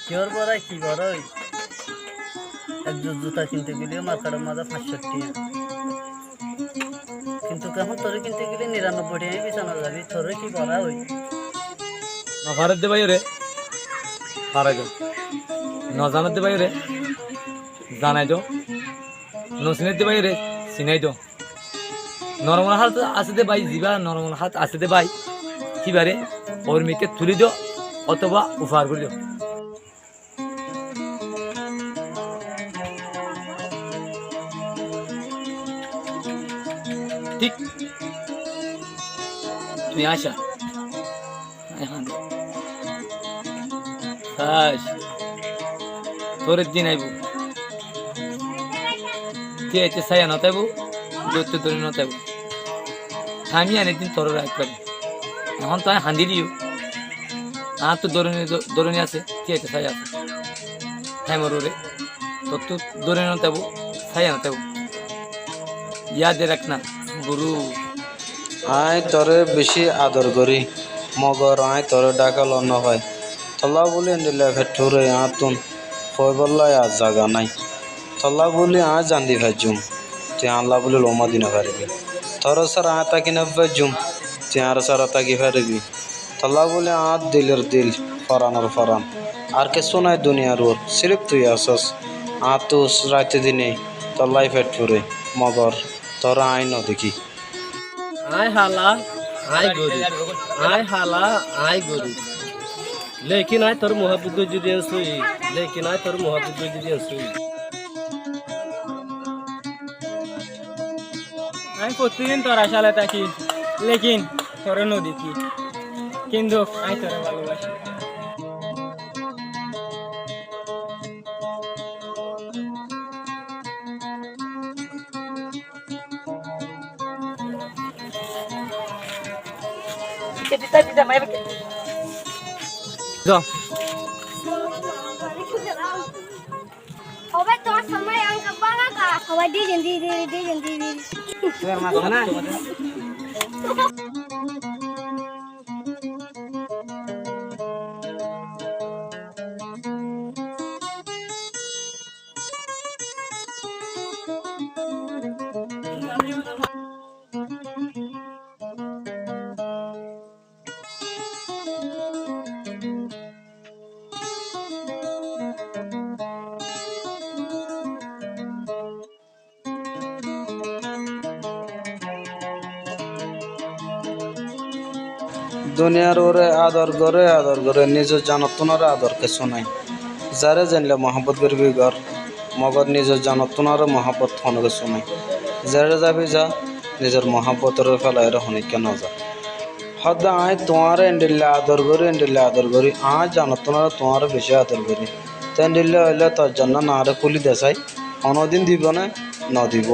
Cure পরাই কি বড়ই এক জুতা কিনতে গেলেও মার্কেটের মাঝে 500 টাকা, কিন্তু এখন তোরে কিনতে গেলে 99 টাকায় বিছানো যাবি। তোরে কি বলা ওই না ভারত দে ভাই রে পারাই দাও, ন জানাত দে ভাই রে জানাই দাও, নসিনের দে ভাই রে চিনাই দাও। নরমাল হাত আছে দে ভাই, জিবা নরমাল হাত আছে দে ভাই, কি বারে ওর মেয়েকে তুলি দাও অথবা উপহার করে দাও। ঠিক তুমি আসা তোর দিন আইব তুই এতে সাইয়া নতাইব দৌড়তে দৌড়ে নতাইব আমি অনেকদিন তোর একবারে এখন তো আমি হান্দি দিও আর তো দৌড়নি আছে তুই এতে সাই আছে হ্যাঁ মোর রে তোর তো দৌড়ে নতাইব সাইয়া নতাইব ইয়াদে রাখ না গুরু। আয় তোরে বেশি আদর করি মগর আয় তোরে ডাকাল অন্য হয় তলা বলি নিলে ফেটুরে আতুন কই বললাই আজ জাগা নাই তলা বলি আয় জান্দি ভেজুম তুই আল্লাহ বলি লোমা দিনে পারবি তোর স্যার আয় তাকি না ভেজুম তুই আর স্যার তাকি পারবি তলা বলি আজ দিলের দিল ফরানোর ফরান আর কিছু নাই দুনিয়ার ওর সিরিফ তুই আসস তো রাতে দিনে তলাই ফেটুরে মগর তোরা আয় ন দেখি আয় হালা আয় গরি, আয় হালা আয় গরি, लेकिन आय তোর মোহাব্বত যদি আসুই, लेकिन आय তোর মোহাব্বত যদি আসুই। আমি প্রতিদিন তোর আশালে থাকি, লেকিন তোর নদী কি, কিন্তু আমি তোর ভালোবাসি। যাও Obat tuh sama yang kepala kak, obat di jadi. দুনিয়ার ওরে আদর করে নিজের জানতনারে আদর কিছু নাই যারে জানলে মহাব্বত করবি ঘর মগর নিজের জানতনারে মহাব্বত কোনো কিছু নাই যারে যাবি যা নিজের মহাব্বতের ফেলায় হনি কেন যা সদা আয় তোমার এন্ডিলে আদর করি আয় জানতনারে তোমার বেশি আদর করি তেন দিলে হইলে তোর জন্য না রে খুলি দেশাই অনদিন দিব না ন দিব।